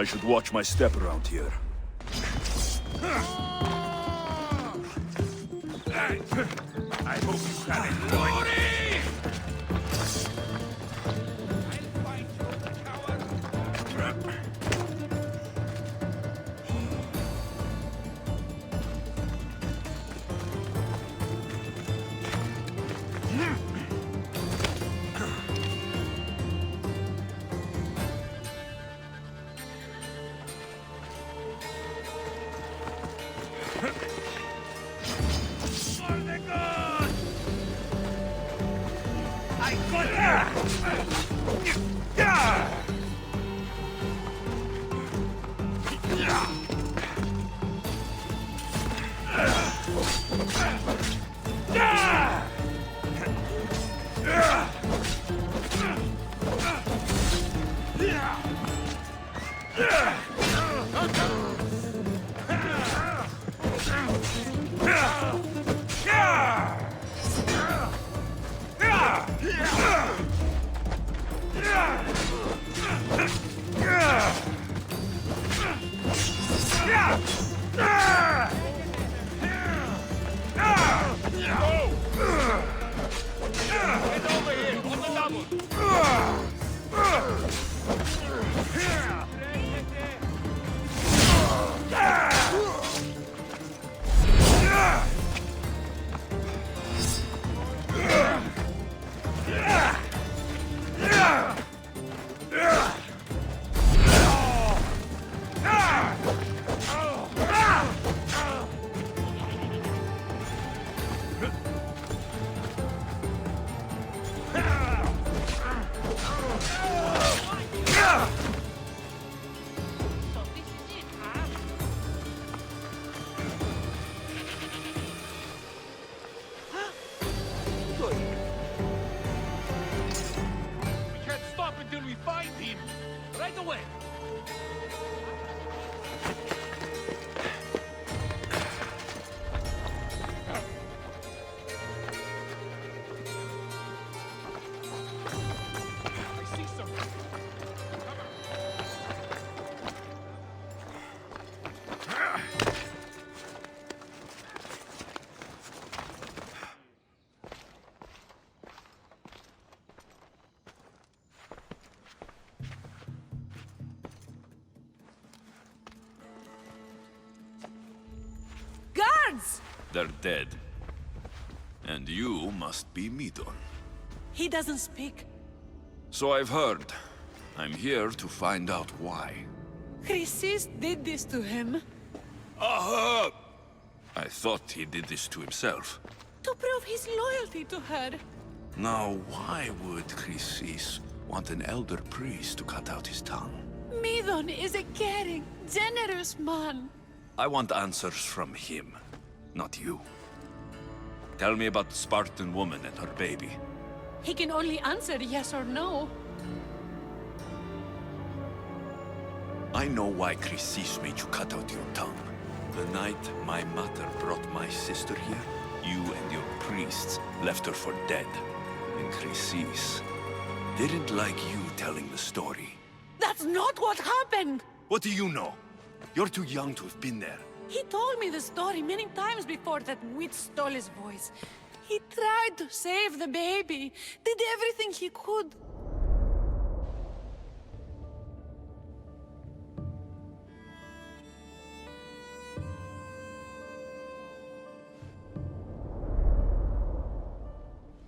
I should watch my step around here. I hope you have it. Glory! I'll find you, coward. They're dead. And you must be Midon. He doesn't speak. So I've heard. I'm here to find out why. Chrysis did this to him. Aha! I thought he did this to himself. To prove his loyalty to her. Now, why would Chrysis want an elder priest to cut out his tongue? Midon is a caring, generous man. I want answers from him, not you. Tell me about the Spartan woman and her baby. He can only answer yes or no. I know why Chrysis made you cut out your tongue. The night my mother brought my sister here, you and your priests left her for dead. And Chrysis didn't like you telling the story. That's not what happened! What do you know? You're too young to have been there. He told me the story many times before that witch stole his voice. He tried to save the baby, did everything he could.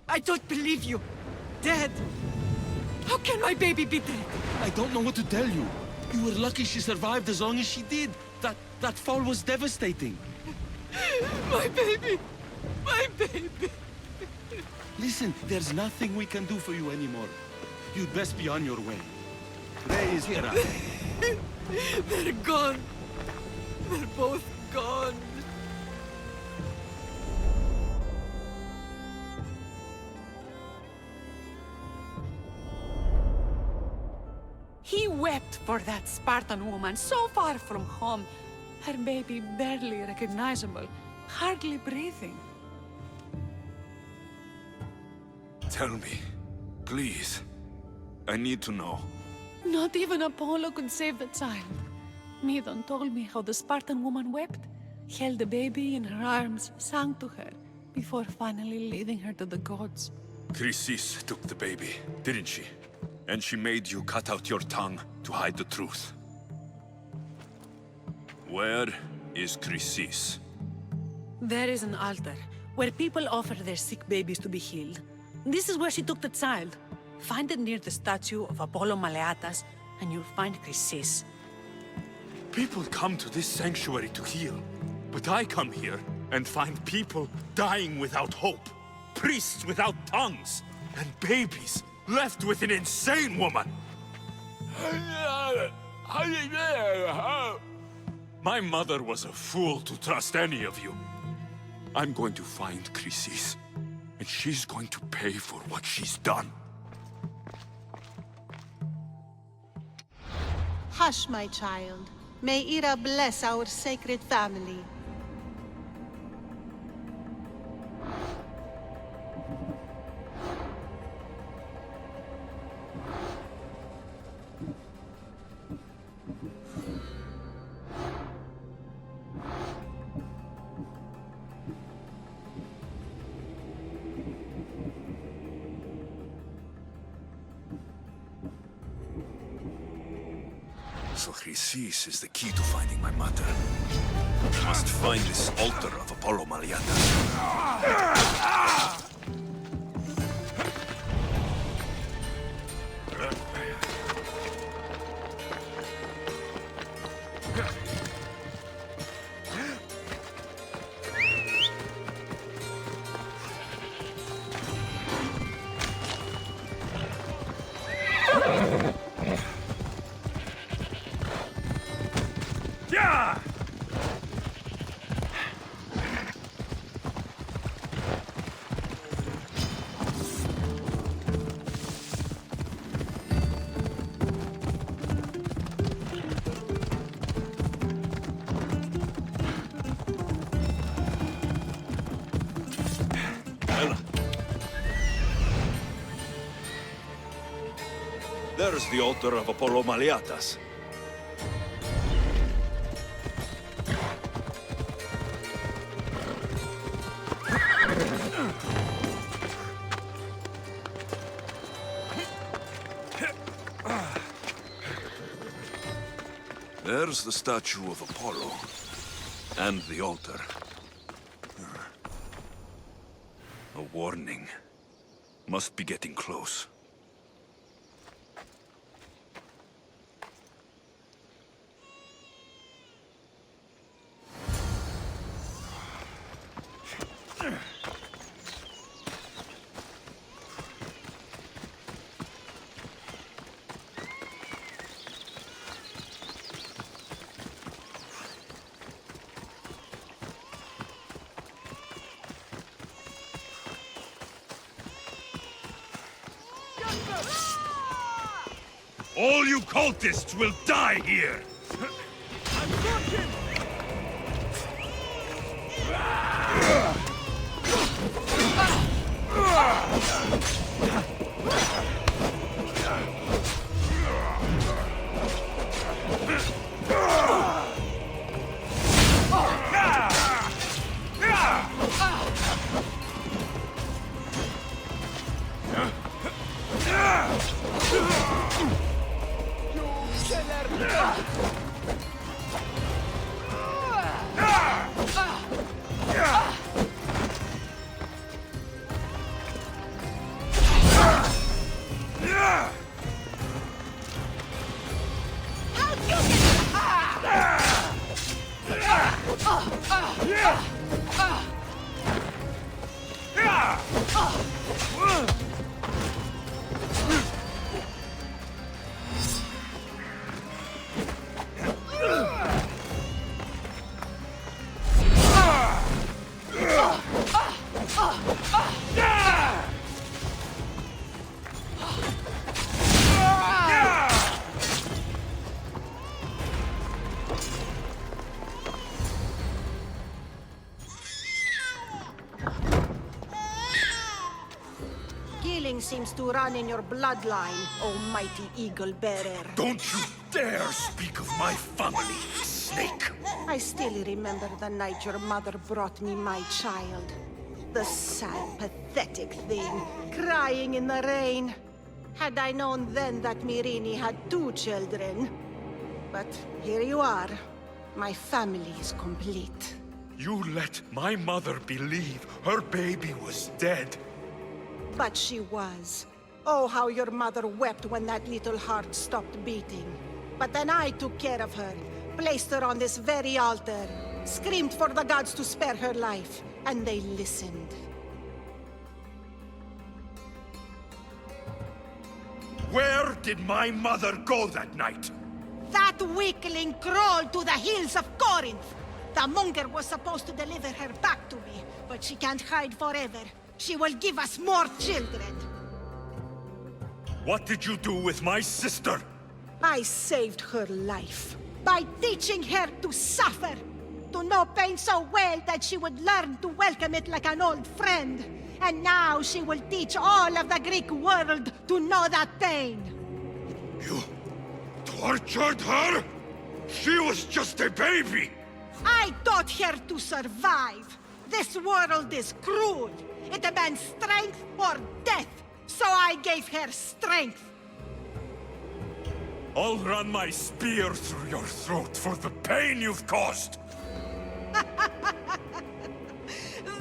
I don't believe you. Dead. How can my baby be dead? I don't know what to tell you. You were lucky she survived as long as she did. That fall was devastating. My baby! My baby! Listen, there's nothing we can do for you anymore. You'd best be on your way. Praise Hera. They're gone. They're both gone. He wept for that Spartan woman so far from home. Her baby barely recognizable, hardly breathing. Tell me, please. I need to know. Not even Apollo could save the child. Midon told me how the Spartan woman wept, held the baby in her arms, sang to her, before finally leading her to the gods. Chrysis took the baby, didn't she? And she made you cut out your tongue to hide the truth. Where is Chrysis? There is an altar, where people offer their sick babies to be healed. This is where she took the child. Find it near the statue of Apollo Maleatas, and you'll find Chrysis. People come to this sanctuary to heal, but I come here and find people dying without hope, priests without tongues, and babies left with an insane woman. My mother was a fool to trust any of you. I'm going to find Chrysis, and she's going to pay for what she's done. Hush, my child. May Ira bless our sacred family. So Chrysis is the key to finding my mother. I must find this altar of Apollo Maleatas. Yeah! Ella. There's the altar of Apollo Maleatas. There's the statue of Apollo, and the altar. A warning. Must be getting close. All you cultists will die here! Killing seems to run in your bloodline, oh mighty eagle bearer. Don't you dare speak of my family, snake? I still remember the night your mother brought me my child. The sad, pathetic thing, crying in the rain. Had I known then that Mirini had 2 children. But here you are. My family is complete. You let my mother believe her baby was dead. But she was. Oh, how your mother wept when that little heart stopped beating. But then I took care of her, placed her on this very altar, screamed for the gods to spare her life, and they listened. Where did my mother go that night? That weakling crawled to the hills of Corinth. The monger was supposed to deliver her back to me, but she can't hide forever. She will give us more children. What did you do with my sister? I saved her life by teaching her to suffer, to know pain so well that she would learn to welcome it like an old friend. And now she will teach all of the Greek world to know that pain. You tortured her? She was just a baby! I taught her to survive. This world is cruel. It demands strength or death. So I gave her strength. I'll run my spear through your throat for the pain you've caused!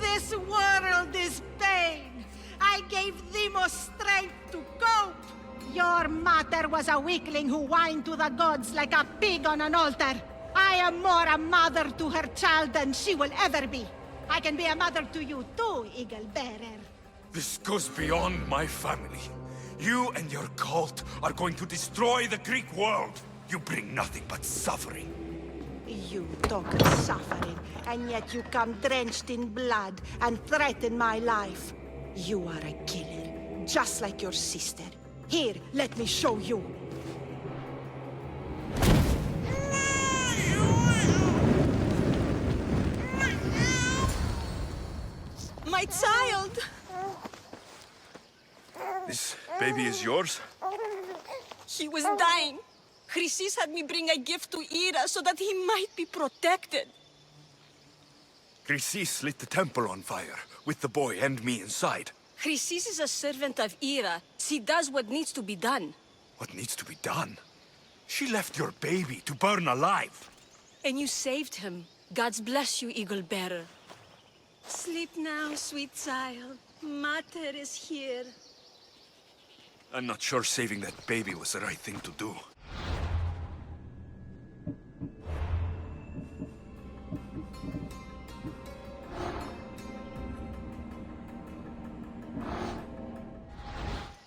This world is pain. I gave Demos strength to cope. Your mother was a weakling who whined to the gods like a pig on an altar. I am more a mother to her child than she will ever be. I can be a mother to you too, Eagle Bearer. This goes beyond my family. You and your cult are going to destroy the Greek world. You bring nothing but suffering. You talk of suffering, and yet you come drenched in blood and threaten my life. You are a killer, just like your sister. Here, let me show you. My child! This baby is yours? He was dying. Chrysis had me bring a gift to Ira so that he might be protected. Chrysis lit the temple on fire, with the boy and me inside. Chrysis is a servant of Ira. She does what needs to be done. What needs to be done? She left your baby to burn alive. And you saved him. God's bless you, Eagle Bearer. Sleep now, sweet child. Mater is here. I'm not sure saving that baby was the right thing to do.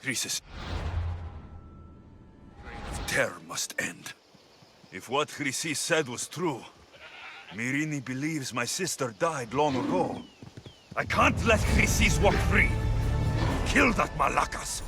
Chrysis. Reign of terror must end. If what Chrysis said was true, Mirini believes my sister died long ago. I can't let Chrysis walk free. Kill that Malakas!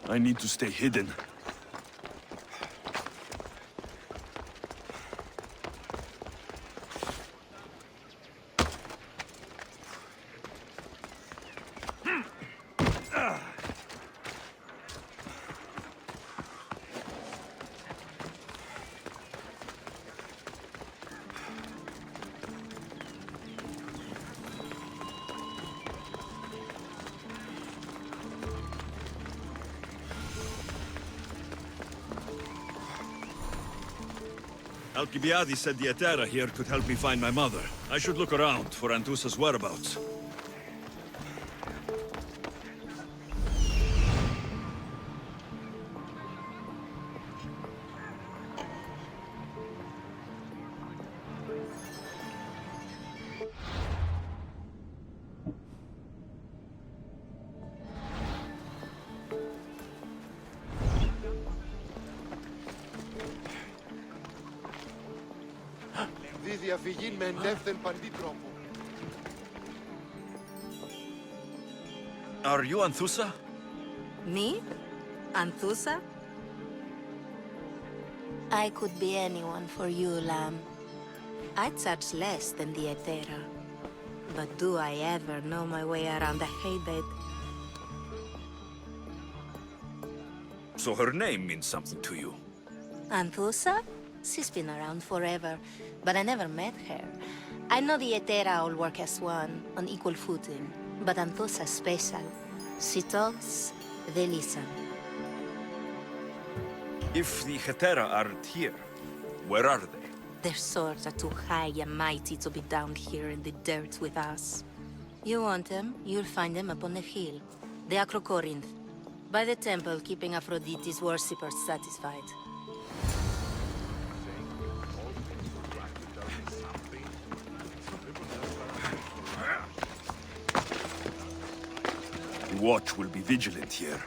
I need to stay hidden. Alcibiades said the Etera here could help me find my mother. I should look around for Anthusa's whereabouts. Δι διαφυγήν με ενεύθεν παντή τρόπο. Are you Anthusa? Me? Anthusa? I could be anyone for you, Lamb. I charge less than the Etera. But do I ever know my way around a haybed? So her name means something to you. Anthusa? She's been around forever, but I never met her. I know the Etera all work as one, on equal footing. But Anthusa's special. She talks, they listen. If the Hetera aren't here, where are they? Their swords are too high and mighty to be down here in the dirt with us. You want them, you'll find them up on the hill. The Acrocorinth. By the temple, keeping Aphrodite's worshippers satisfied. The watch will be vigilant here.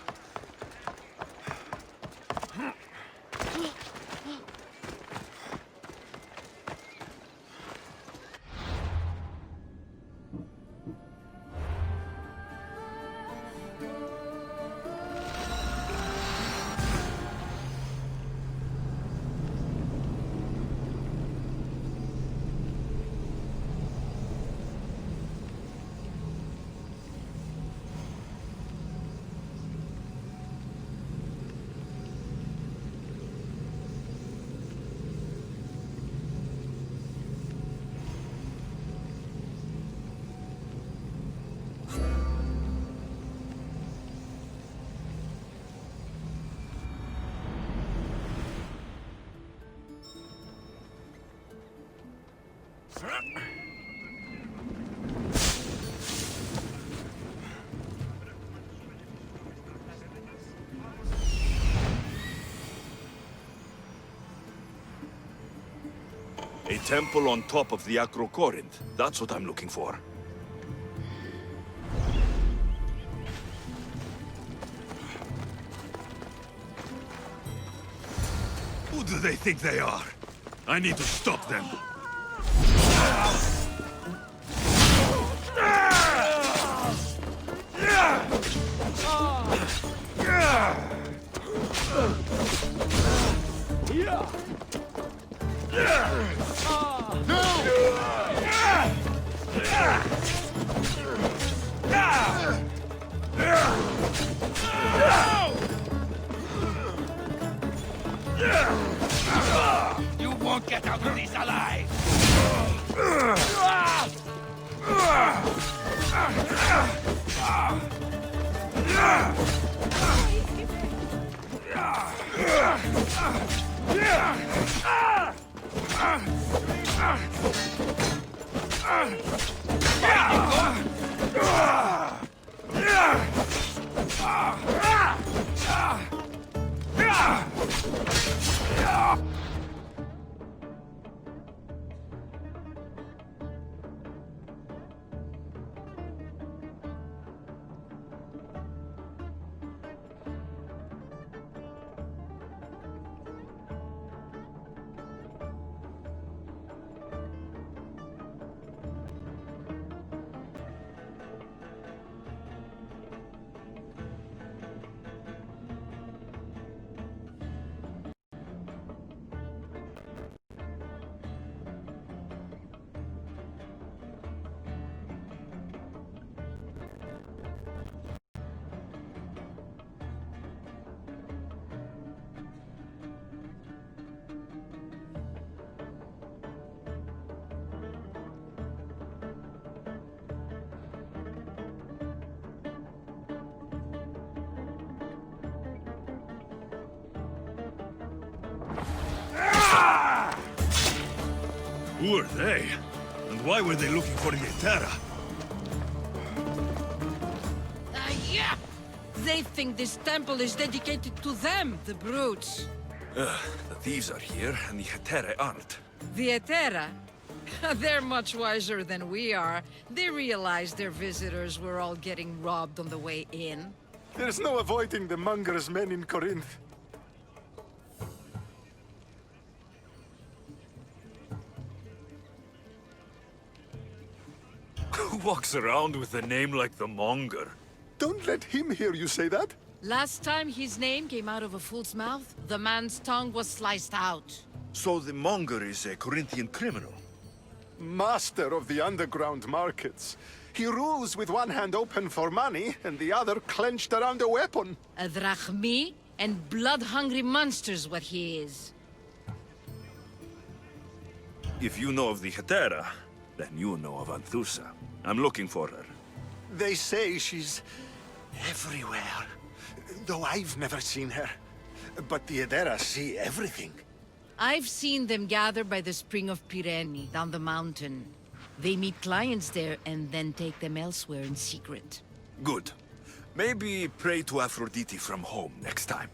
A temple on top of the Acrocorinth. That's what I'm looking for. Who do they think they are? I need to stop them. You won't get out of this alive! Who are they? And why were they looking for Yetera? Yeah! They think this temple is dedicated to them, the brutes. The thieves are here, and the Hetere aren't. The Etera? They're much wiser than we are. They realized their visitors were all getting robbed on the way in. There's no avoiding the monger's men in Corinth. Who walks around with a name like the Monger? Don't let him hear you say that. Last time his name came out of a fool's mouth, the man's tongue was sliced out. So the Monger is a Corinthian criminal? Master of the underground markets. He rules with one hand open for money and the other clenched around a weapon. A drachmi and blood-hungry monster's what he is. If you know of the Hetera, then you know of Anthusa. I'm looking for her. They say she's everywhere, though I've never seen her. But the Edera see everything. I've seen them gather by the Spring of Pirene, down the mountain. They meet clients there and then take them elsewhere in secret. Good. Maybe pray to Aphrodite from home next time.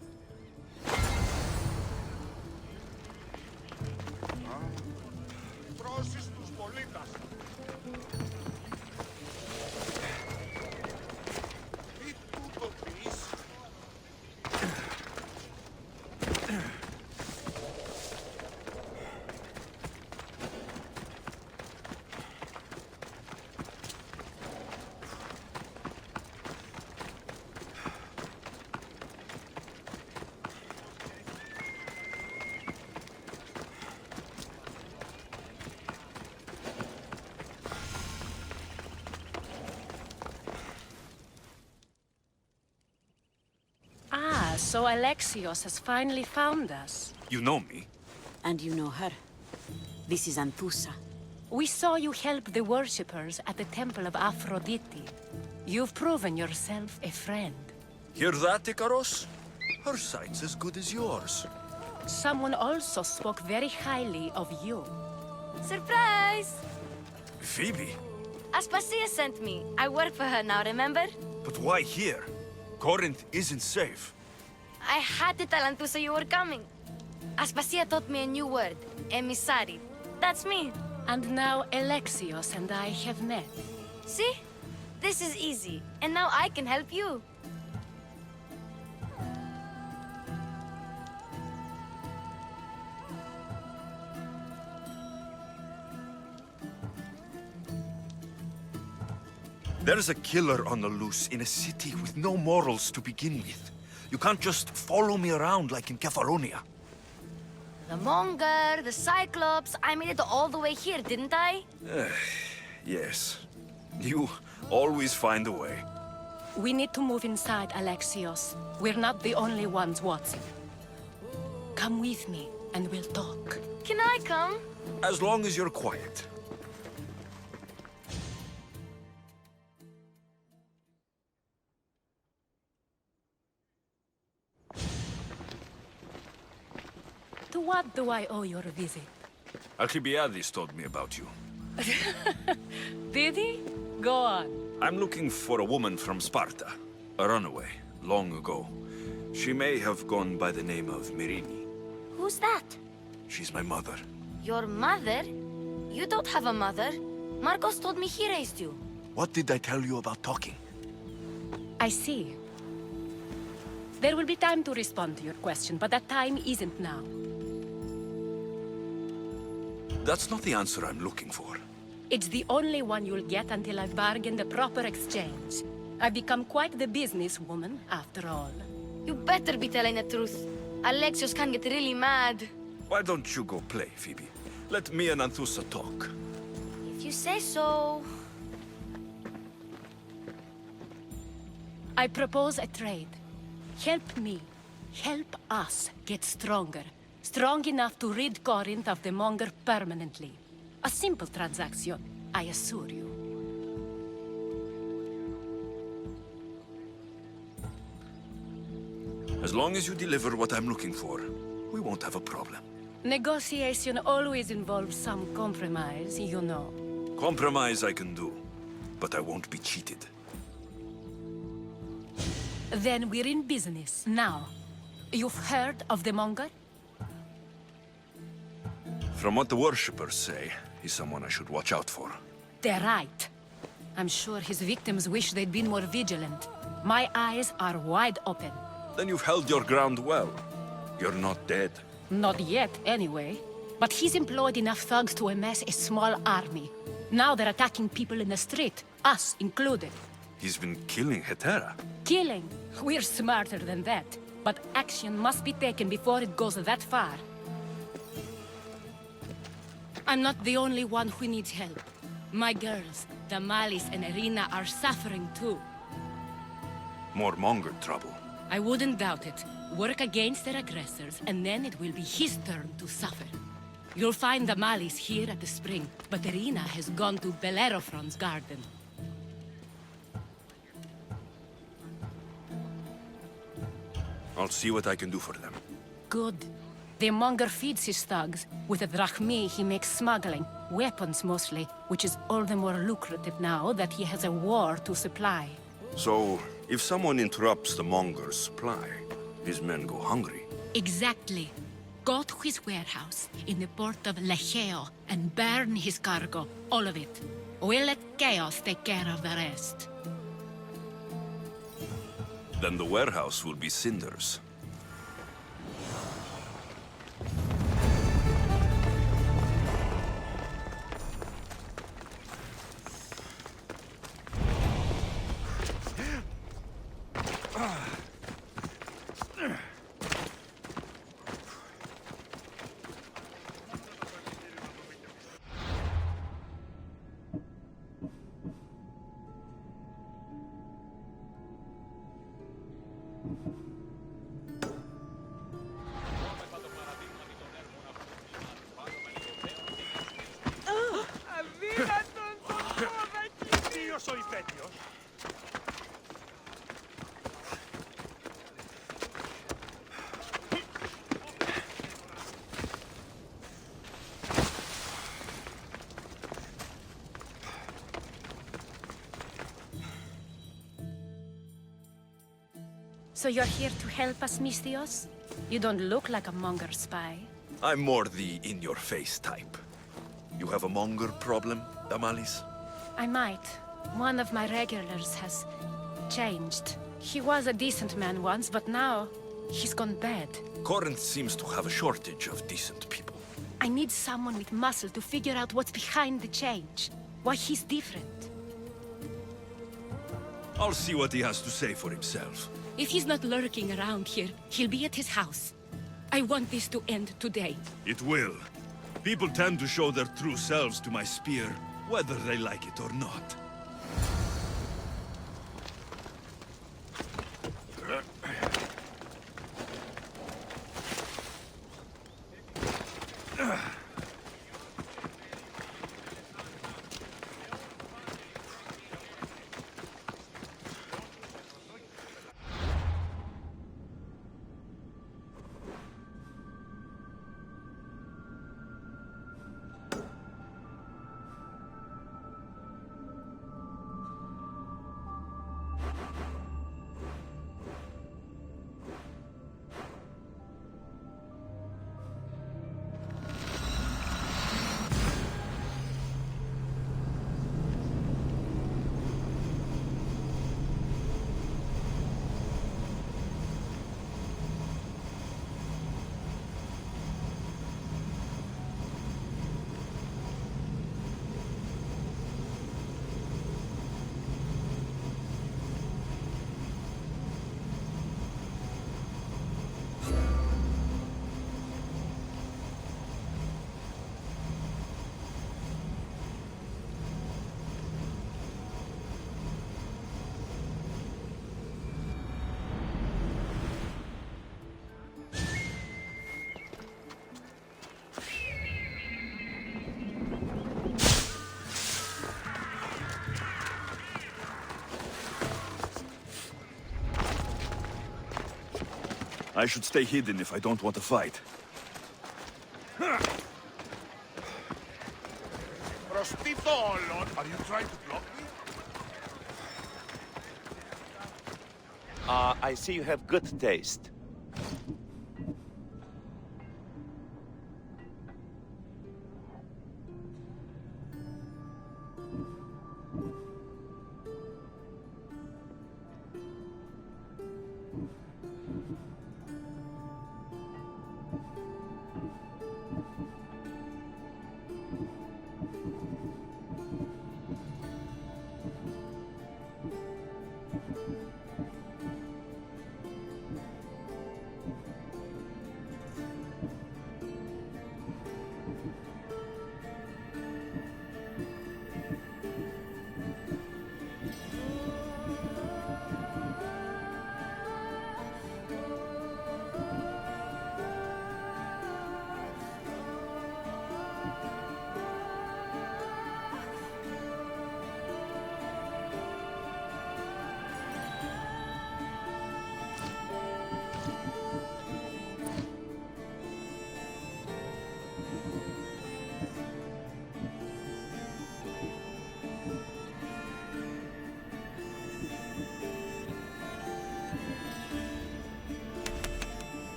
Πρόσεις τους πολίτας. Μη τούτο πεις. So Alexios has finally found us. You know me? And you know her. This is Anthusa. We saw you help the worshippers at the Temple of Aphrodite. You've proven yourself a friend. Hear that, Ikaros? Her sight's as good as yours. Someone also spoke very highly of you. Surprise! Phoebe? Aspasia sent me. I work for her now, remember? But why here? Corinth isn't safe. I had to tell Anthusa you were coming. Aspasia taught me a new word. Emissary. That's me. And now Alexios and I have met. See? This is easy. And now I can help you. There's a killer on the loose in a city with no morals to begin with. You can't just follow me around like in Kefalonia. The Monger, the Cyclops. I made it all the way here, didn't I? Yes. You always find a way. We need to move inside, Alexios. We're not the only ones watching. Come with me, and we'll talk. Can I come? As long as you're quiet. To what do I owe your visit? Alcibiades told me about you. Did he? Go on. I'm looking for a woman from Sparta. A runaway, long ago. She may have gone by the name of Myrine. Who's that? She's my mother. Your mother? You don't have a mother. Marcos told me he raised you. What did I tell you about talking? I see. There will be time to respond to your question, but that time isn't now. That's not the answer I'm looking for. It's the only one you'll get until I've bargained a proper exchange. I've become quite the businesswoman, after all. You better be telling the truth. Alexios can get really mad. Why don't you go play, Phoebe? Let me and Anthusa talk. If you say so. I propose a trade. Help me. Help us get stronger. Strong enough to rid Corinth of the Monger permanently. A simple transaction, I assure you. As long as you deliver what I'm looking for, we won't have a problem. Negotiation always involves some compromise, you know. Compromise I can do, but I won't be cheated. Then we're in business. Now, you've heard of the Monger? From what the worshippers say, he's someone I should watch out for. They're right. I'm sure his victims wish they'd been more vigilant. My eyes are wide open. Then you've held your ground well. You're not dead. Not yet, anyway. But he's employed enough thugs to amass a small army. Now they're attacking people in the street, us included. He's been killing Hetera. Killing? We're smarter than that. But action must be taken before it goes that far. I'm not the only one who needs help. My girls, Damalis and Irina, are suffering too. More Monger trouble. I wouldn't doubt it. Work against their aggressors, and then it will be his turn to suffer. You'll find Damalis here at the spring, but Irina has gone to Bellerophon's garden. I'll see what I can do for them. Good. The Monger feeds his thugs. With the drachmi, he makes smuggling. Weapons, mostly, which is all the more lucrative now that he has a war to supply. So, if someone interrupts the Monger's supply, his men go hungry. Exactly. Go to his warehouse in the port of Lecheo and burn his cargo, all of it. We'll let chaos take care of the rest. Then the warehouse will be cinders. Io soy Petios. So you're here to help us, Misthios? You don't look like a Monger spy. I'm more the in-your-face type. You have a Monger problem, Damalis? I might. One of my regulars has changed. He was a decent man once, but now he's gone bad. Corinth seems to have a shortage of decent people. I need someone with muscle to figure out what's behind the change. Why he's different. I'll see what he has to say for himself. If he's not lurking around here, he'll be at his house. I want this to end today. It will. People tend to show their true selves to my spear, whether they like it or not. I should stay hidden if I don't want to fight. you trying to block me? I see you have good taste.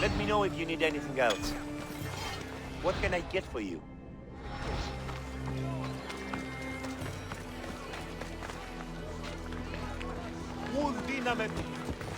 Let me know if you need anything else. What can I get for you? Un dinamite.